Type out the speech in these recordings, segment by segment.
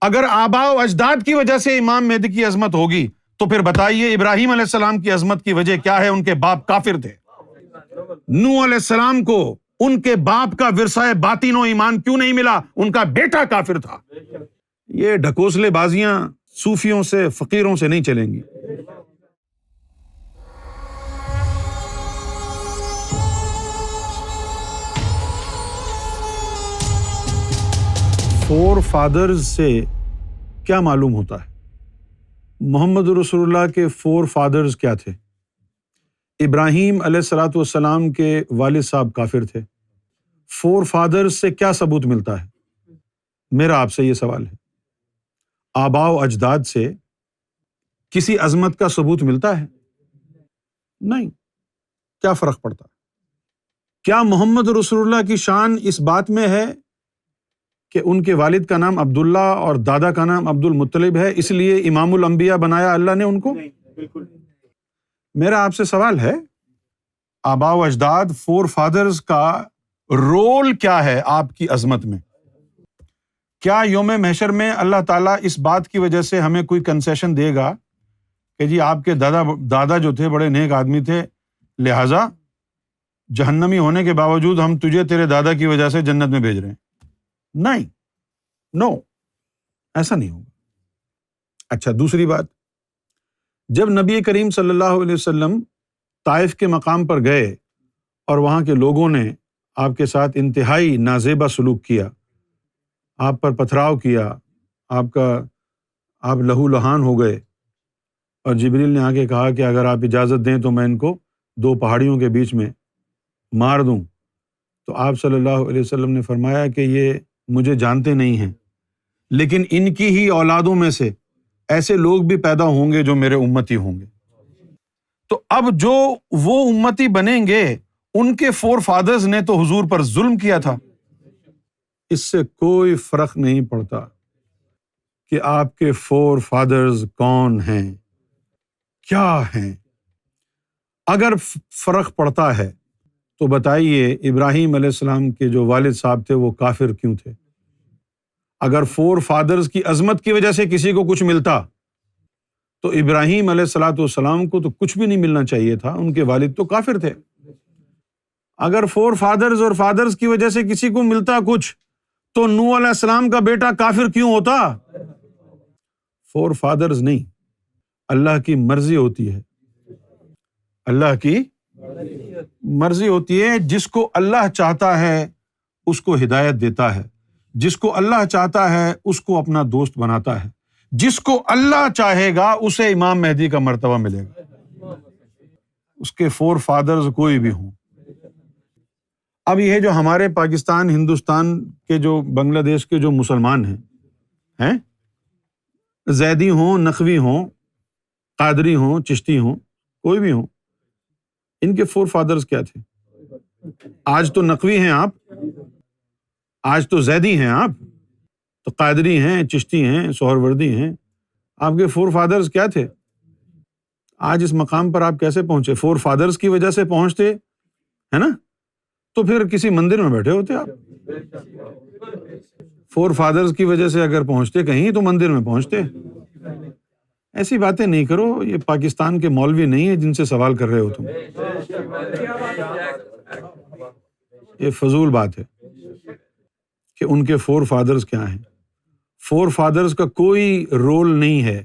اگر آباء و اجداد کی وجہ سے امام مہدی کی عظمت ہوگی تو پھر بتائیے ابراہیم علیہ السلام کی عظمت کی وجہ کیا ہے؟ ان کے باپ کافر تھے۔ نوح علیہ السلام کو ان کے باپ کا ورثہ باطن و ایمان کیوں نہیں ملا؟ ان کا بیٹا کافر تھا۔ یہ ڈھکوسلے بازیاں صوفیوں سے، فقیروں سے نہیں چلیں گی۔ فور فادرز سے کیا معلوم ہوتا ہے؟ محمد رسول اللہ کے فور فادرز کیا تھے؟ ابراہیم علیہ الصلوۃ والسلام کے والد صاحب کافر تھے۔ فور فادرز سے کیا ثبوت ملتا ہے؟ میرا آپ سے یہ سوال ہے، آباء و اجداد سے کسی عظمت کا ثبوت ملتا ہے؟ نہیں۔ کیا فرق پڑتا ہے؟ کیا محمد رسول اللہ کی شان اس بات میں ہے کہ ان کے والد کا نام عبداللہ اور دادا کا نام عبد المطلب ہے، اس لیے امام الانبیاء بنایا اللہ نے ان کو؟ بالکل۔ میرا آپ سے سوال ہے، آباء و اجداد فور فادرز کا رول کیا ہے آپ کی عظمت میں؟ کیا یوم محشر میں اللہ تعالیٰ اس بات کی وجہ سے ہمیں کوئی کنسیشن دے گا کہ جی آپ کے دادا جو تھے بڑے نیک آدمی تھے، لہٰذا جہنمی ہونے کے باوجود ہم تجھے تیرے دادا کی وجہ سے جنت میں بھیج رہے ہیں؟ نہیں، نو، ایسا نہیں ہوگا۔ اچھا، دوسری بات، جب نبی کریم صلی اللہ علیہ وسلم طائف کے مقام پر گئے اور وہاں کے لوگوں نے آپ کے ساتھ انتہائی نازیبا سلوک کیا، آپ پر پتھراؤ کیا، آپ لہو لہان ہو گئے، اور جبریل نے آ کے کہا کہ اگر آپ اجازت دیں تو میں ان کو دو پہاڑیوں کے بیچ میں مار دوں، تو آپ صلی اللہ علیہ وسلم نے فرمایا کہ یہ مجھے جانتے نہیں ہیں، لیکن ان کی ہی اولادوں میں سے ایسے لوگ بھی پیدا ہوں گے جو میرے امتی ہوں گے۔ تو اب جو وہ امتی بنیں گے ان کے فور فادرز نے تو حضور پر ظلم کیا تھا۔ اس سے کوئی فرق نہیں پڑتا کہ آپ کے فور فادرز کون ہیں، کیا ہیں۔ اگر فرق پڑتا ہے تو بتائیے ابراہیم علیہ السلام کے جو والد صاحب تھے وہ کافر کیوں تھے؟ اگر فور فادرز کی عظمت کی وجہ سے کسی کو کچھ ملتا تو ابراہیم علیہ الصلوۃ والسلام کو تو کچھ بھی نہیں ملنا چاہیے تھا، ان کے والد تو کافر تھے۔ اگر فور فادرز اور فادرز کی وجہ سے کسی کو ملتا کچھ تو نوح علیہ السلام کا بیٹا کافر کیوں ہوتا؟ فور فادرز نہیں، اللہ کی مرضی ہوتی ہے، اللہ کی مرضی ہوتی ہے۔ جس کو اللہ چاہتا ہے اس کو ہدایت دیتا ہے، جس کو اللہ چاہتا ہے اس کو اپنا دوست بناتا ہے، جس کو اللہ چاہے گا اسے امام مہدی کا مرتبہ ملے گا، اس کے فور فادرز کوئی بھی ہوں۔ اب یہ جو ہمارے پاکستان، ہندوستان کے جو بنگلہ دیش کے جو مسلمان ہیں، زیدی ہوں، نقوی ہوں، قادری ہوں، چشتی ہوں، کوئی بھی ہوں، ان کے فور فادرز کیا تھے؟ آج تو نقوی ہیں آپ، آج تو زیدی ہیں آپ، تو قادری ہیں، چشتی ہیں، سہروردی ہیں، آپ کے فور فادرز کیا تھے؟ آج اس مقام پر آپ کیسے پہنچے؟ فور فادرز کی وجہ سے پہنچتے، ہے نا؟ تو پھر کسی مندر میں بیٹھے ہوتے آپ۔ فور فادرز کی وجہ سے اگر پہنچتے کہیں تو مندر میں پہنچتے۔ ایسی باتیں نہیں کرو، یہ پاکستان کے مولوی نہیں ہیں جن سے سوال کر رہے ہو تم، یہ فضول بات ہے کہ ان کے فور فادرز کیا ہیں۔ فور فادرز کا کوئی رول نہیں ہے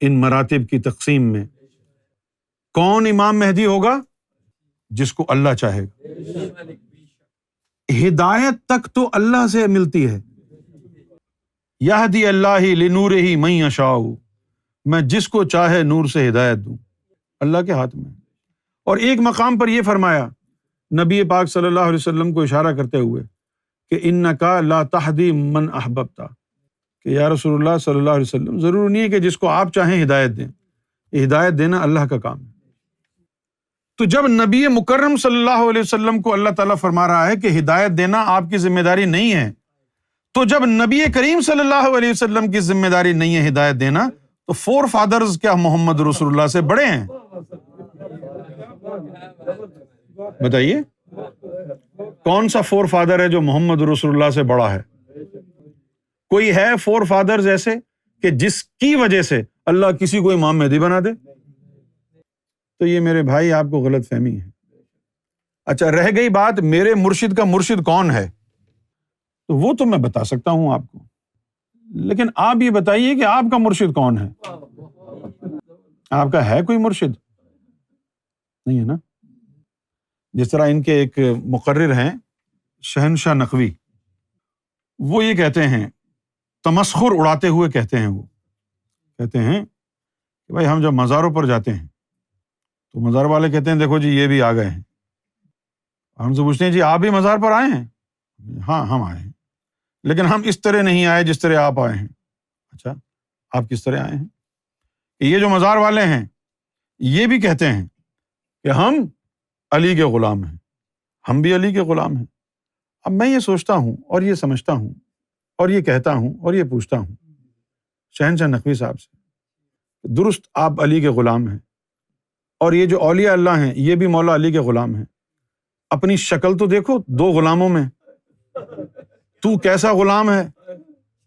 ان مراتب کی تقسیم میں۔ کون امام مہدی ہوگا؟ جس کو اللہ چاہے گا۔ ہدایت تک تو اللہ سے ملتی ہے، یہدی اللہ لنورہ من یشاء، میں جس کو چاہے نور سے ہدایت دوں، اللہ کے ہاتھ میں۔ اور ایک مقام پر یہ فرمایا نبی پاک صلی اللہ علیہ وسلم کو اشارہ کرتے ہوئے کہ انک لا تہدی من احببت، کہ یا رسول اللہ صلی اللہ علیہ وسلم ضرور نہیں ہے کہ جس کو آپ چاہیں ہدایت دیں، یہ ہدایت دینا اللہ کا کام ہے۔ تو جب نبی مکرم صلی اللہ علیہ وسلم کو اللہ تعالیٰ فرما رہا ہے کہ ہدایت دینا آپ کی ذمہ داری نہیں ہے، تو جب نبی کریم صلی اللہ علیہ وسلم کی ذمہ داری نہیں ہے ہدایت دینا، تو فور فادرز کیا محمد رسول اللہ سے بڑے ہیں؟ بتائیے کون سا فور فادر ہے جو محمد رسول اللہ سے بڑا ہے؟ کوئی ہے فور فادرز ایسے کہ جس کی وجہ سے اللہ کسی کو امام مہدی بنا دے؟ تو یہ میرے بھائی آپ کو غلط فہمی ہے۔ اچھا، رہ گئی بات میرے مرشد کا مرشد کون ہے، تو وہ تو میں بتا سکتا ہوں آپ کو، لیکن آپ یہ بتائیے کہ آپ کا مرشد کون ہے؟ آپ کا ہے کوئی مرشد؟ نہیں ہے نا۔ جس طرح ان کے ایک مقرر ہیں شہنشاہ نقوی، وہ یہ کہتے ہیں، تمسخر اڑاتے ہوئے کہتے ہیں، وہ کہتے ہیں کہ بھائی ہم جب مزاروں پر جاتے ہیں تو مزار والے کہتے ہیں دیکھو جی یہ بھی آ گئے ہیں، ہم سے پوچھتے ہیں جی آپ بھی مزار پر آئے ہیں؟ ہاں ہم آئے ہیں، لیکن ہم اس طرح نہیں آئے جس طرح آپ آئے ہیں۔ اچھا، آپ کس طرح آئے ہیں؟ یہ جو مزار والے ہیں یہ بھی کہتے ہیں کہ ہم علی کے غلام ہیں، ہم بھی علی کے غلام ہیں۔ اب میں یہ سوچتا ہوں اور یہ سمجھتا ہوں اور یہ کہتا ہوں اور یہ پوچھتا ہوں شہنشاہ نقوی صاحب سے، درست آپ علی کے غلام ہیں اور یہ جو اولیاء اللہ ہیں یہ بھی مولا علی کے غلام ہیں، اپنی شکل تو دیکھو دو غلاموں میں، تو کیسا غلام ہے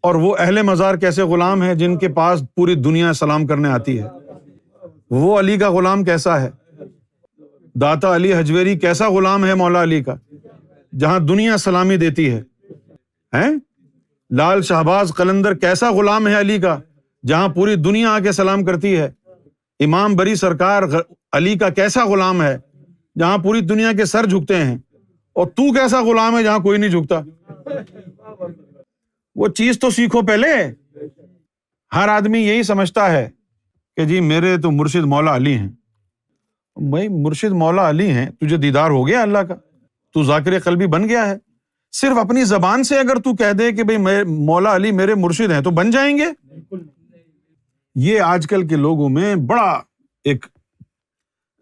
اور وہ اہل مزار کیسے غلام ہیں جن کے پاس پوری دنیا سلام کرنے آتی ہے۔ وہ علی کا غلام کیسا ہے، داتا علی حجویری کیسا غلام ہے مولا علی کا جہاں دنیا سلامی دیتی ہے، ہیں؟ لال شہباز قلندر کیسا غلام ہے علی کا جہاں پوری دنیا آ کے سلام کرتی ہے۔ امام بری سرکار علی کا کیسا غلام ہے جہاں پوری دنیا کے سر جھکتے ہیں، اور تو کیسا غلام ہے جہاں کوئی نہیں جھکتا؟ وہ چیز تو سیکھو پہلے۔ ہر آدمی یہی سمجھتا ہے کہ جی میرے تو مرشد مولا علی ہیں۔ بھائی مرشد مولا علی ہیں، تجھے دیدار ہو گیا اللہ کا، تو ذاکر قلبی بن گیا ہے۔ صرف اپنی زبان سے اگر تو کہہ دے کہ بھائی مولا علی میرے مرشد ہیں تو بن جائیں گے؟ یہ آج کل کے لوگوں میں بڑا ایک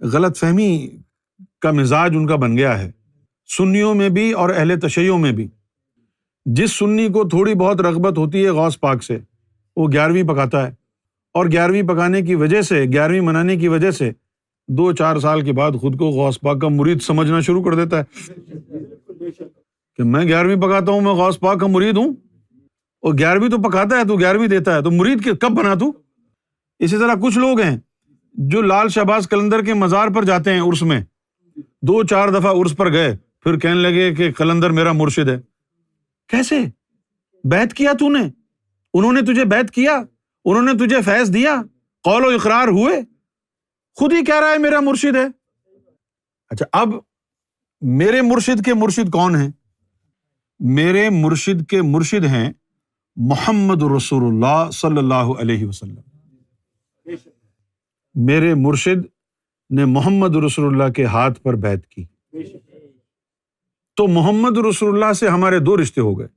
غلط فہمی کا مزاج ان کا بن گیا ہے، سنیوں میں بھی اور اہل تشیع میں بھی۔ جس سنی کو تھوڑی بہت رغبت ہوتی ہے غوث پاک سے، وہ 11ویں پکاتا ہے، اور 11ویں پکانے کی وجہ سے، 11ویں منانے کی وجہ سے 2-4 سال کے بعد خود کو غوث پاک کا مرید سمجھنا شروع کر دیتا ہے کہ میں 11ویں پکاتا ہوں، میں غوث پاک کا مرید ہوں، اور 11ویں تو پکاتا ہے تو 11ویں دیتا ہے، تو مرید کب بنا تو؟ اسی طرح کچھ لوگ ہیں جو لال شہباز قلندر کے مزار پر جاتے ہیں عرس میں، 2-4 دفعہ عرس پر گئے، پھر کہنے لگے کہ قلندر میرا مرشد ہے۔ کیسے بیعت کیا تو نے؟ انہوں نے تجھے بیعت کیا؟ انہوں نے تجھے فیض دیا؟ قول و اقرار ہوئے؟ خود ہی کہہ رہا ہے میرا مرشد ہے۔ اچھا، اب میرے مرشد کے مرشد کون ہیں؟ میرے مرشد کے مرشد ہیں محمد رسول اللہ صلی اللہ علیہ وسلم۔ میرے مرشد نے محمد رسول اللہ کے ہاتھ پر بیعت کی، تو محمد رسول اللہ سے ہمارے 2 رشتے ہو گئے،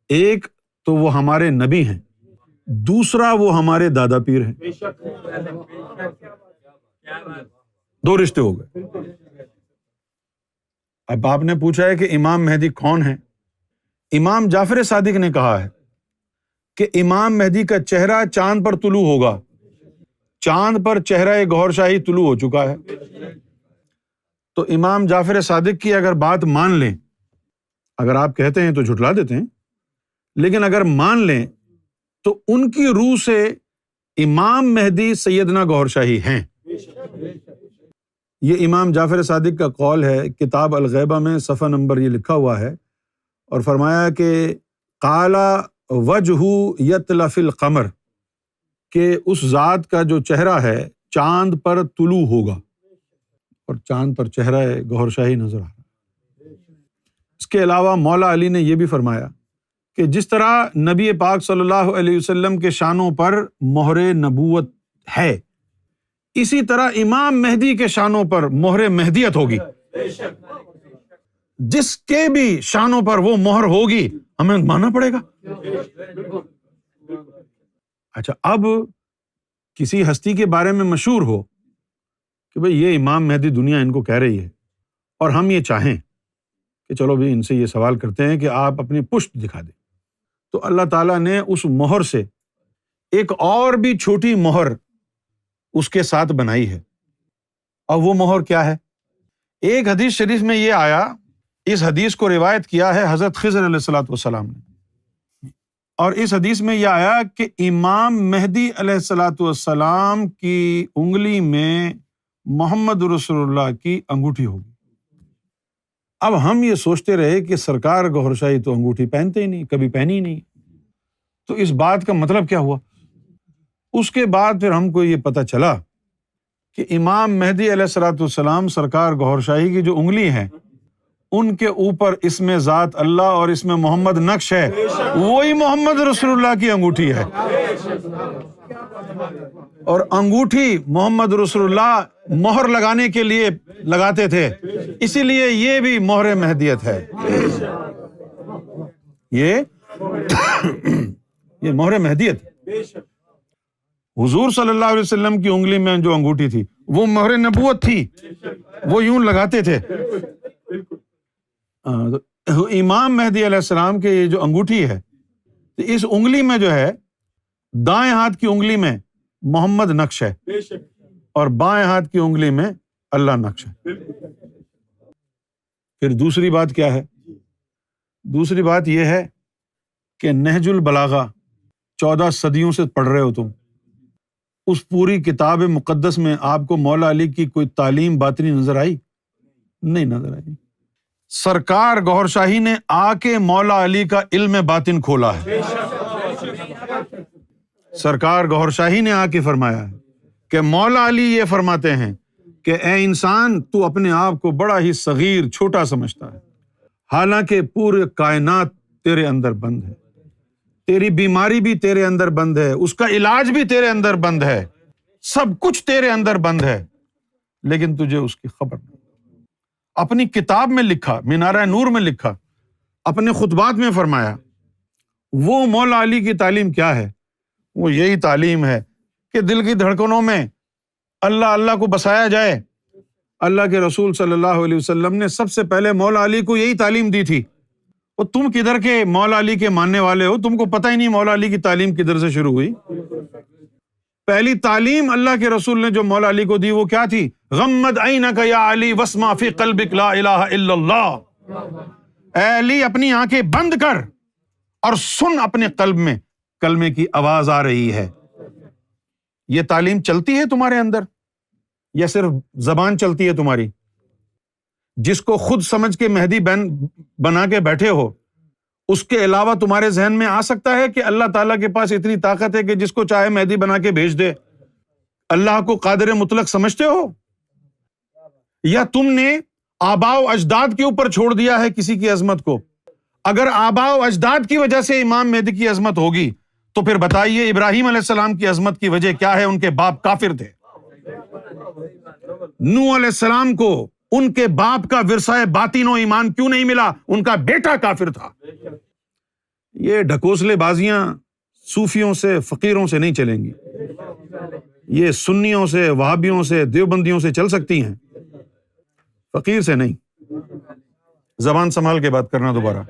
ایک تو وہ ہمارے نبی ہیں، دوسرا وہ ہمارے دادا پیر ہیں، 2 رشتے ہو گئے۔ اب آپ نے پوچھا ہے کہ امام مہدی کون ہے؟ امام جعفر صادق نے کہا ہے کہ امام مہدی کا چہرہ چاند پر طلوع ہوگا، چاند پر چہرہ گوہر شاہی طلوع ہو چکا ہے۔ تو امام جعفر صادق کی اگر بات مان لیں، اگر آپ کہتے ہیں تو جھٹلا دیتے ہیں، لیکن اگر مان لیں تو ان کی روح سے امام مہدی سیدنا گوہر شاہی ہیں۔ یہ امام جعفر صادق کا قول ہے، کتاب الغیبہ میں صفحہ نمبر یہ لکھا ہوا ہے، اور فرمایا کہ قال وجہ یطلع فی القمر، کہ اس ذات کا جو چہرہ ہے چاند پر طلوع ہوگا، اور چاند پر چہرہ گوہر شاہی نظر آ رہا ہے۔ اس کے علاوہ مولا علی نے یہ بھی فرمایا کہ جس طرح نبی پاک صلی اللہ علیہ وسلم کے شانوں پر مہر نبوت ہے، اسی طرح امام مہدی کے شانوں پر مہر مہدیت ہوگی۔ جس کے بھی شانوں پر وہ مہر ہوگی ہمیں ماننا پڑے گا۔ اچھا، اب کسی ہستی کے بارے میں مشہور ہو کہ بھئی یہ امام مہدی دنیا ان کو کہہ رہی ہے، اور ہم یہ چاہیں کہ چلو بھی ان سے یہ سوال کرتے ہیں کہ آپ اپنی پشت دکھا دیں، تو اللہ تعالیٰ نے اس مہر سے ایک اور بھی چھوٹی مہر اس کے ساتھ بنائی ہے، اور وہ مہر کیا ہے؟ ایک حدیث شریف میں یہ آیا، اس حدیث کو روایت کیا ہے حضرت خضر علیہ الصلوۃ والسلام نے اور اس حدیث میں یہ آیا کہ امام مہدی علیہ الصلوۃ والسلام کی انگلی میں محمد رسول اللہ کی انگوٹھی ہوگی۔ اب ہم یہ سوچتے رہے کہ سرکار گوہر شاہی تو انگوٹھی پہنتے ہی نہیں، کبھی پہنی ہی نہیں، تو اس بات کا مطلب کیا ہوا؟ اس کے بعد پھر ہم کو یہ پتہ چلا کہ امام مہدی علیہ الصلوۃ والسلام سرکار گوہر شاہی کی جو انگلی ہے ان کے اوپر اسم ذات اللہ اور اسم محمد نقش ہے، وہی محمد رسول اللہ کی انگوٹھی ہے۔ اور انگوٹھی محمد رسول اللہ مہر لگانے کے لیے لگاتے تھے، اسی لیے یہ بھی مہر مہدیت ہے۔ یہ مہر مہدیت، حضور صلی اللہ علیہ وسلم کی انگلی میں جو انگوٹھی تھی وہ مہر نبوت تھی، وہ یوں لگاتے تھے۔ امام مہدی علیہ السلام کے یہ جو انگوٹھی ہے، اس انگلی میں جو ہے دائیں ہاتھ کی انگلی میں محمد نقش ہے اور بائیں ہاتھ کی انگلی میں اللہ نقش ہے۔ پھر دوسری بات کیا ہے؟ دوسری بات یہ ہے کہ نہج البلاغہ 14 صدیوں سے پڑھ رہے ہو تم، اس پوری کتاب مقدس میں آپ کو مولا علی کی کوئی تعلیم باطنی نظر آئی؟ نہیں نظر آئی۔ سرکار گوہر شاہی نے آ کے مولا علی کا علم باطن کھولا ہے۔ سرکار گوہر شاہی نے آ کے فرمایا ہے کہ مولا علی یہ فرماتے ہیں کہ اے انسان، تو اپنے آپ کو بڑا ہی صغیر چھوٹا سمجھتا ہے، حالانکہ پورے کائنات تیرے اندر بند ہے، تیری بیماری بھی تیرے اندر بند ہے، اس کا علاج بھی تیرے اندر بند ہے، سب کچھ تیرے اندر بند ہے، لیکن تجھے اس کی خبر نہیں۔ اپنی کتاب میں لکھا، مینارہ نور میں لکھا، اپنے خطبات میں فرمایا۔ وہ مولا علی کی تعلیم کیا ہے؟ وہ یہی تعلیم ہے کہ دل کی دھڑکنوں میں اللہ اللہ کو بسایا جائے۔ اللہ کے رسول صلی اللہ علیہ وسلم نے سب سے پہلے مولا علی کو یہی تعلیم دی تھی۔ اور تم کدھر کے مولا علی کے ماننے والے ہو؟ تم کو پتہ ہی نہیں مولا علی کی تعلیم کدھر سے شروع ہوئی۔ پہلی تعلیم اللہ کے رسول نے جو مولا علی کو دی وہ کیا تھی؟ غمض عینک یا علی واسمع فی قلبک لا الہ الا اللہ۔ اے علی، اپنی آنکھیں بند کر اور سن اپنے قلب میں کلمے کی آواز آ رہی ہے۔ یہ تعلیم چلتی ہے تمہارے اندر یا صرف زبان چلتی ہے تمہاری؟ جس کو خود سمجھ کے مہدی بنا کے بیٹھے ہو، اس کے علاوہ تمہارے ذہن میں آ سکتا ہے کہ اللہ تعالیٰ کے پاس اتنی طاقت ہے کہ جس کو چاہے مہدی بنا کے بھیج دے؟ اللہ کو قادر مطلق سمجھتے ہو؟ یا تم نے آباء و اجداد کے اوپر چھوڑ دیا ہے کسی کی عظمت کو؟ اگر آباء و اجداد کی وجہ سے امام مہدی کی عظمت ہوگی تو پھر بتائیے ابراہیم علیہ السلام کی عظمت کی وجہ کیا ہے؟ ان کے باپ کافر تھے۔ نوح علیہ السلام کو ان کے باپ کا ورثہ باطن و ایمان کیوں نہیں ملا؟ ان کا بیٹا کافر تھا۔ یہ ڈھکوسلے بازیاں صوفیوں سے، فقیروں سے نہیں چلیں گی، یہ سنیوں سے، وہابیوں سے، دیوبندیوں سے چل سکتی ہیں، فقیر سے نہیں۔ زبان سنبھال کے بات کرنا دوبارہ۔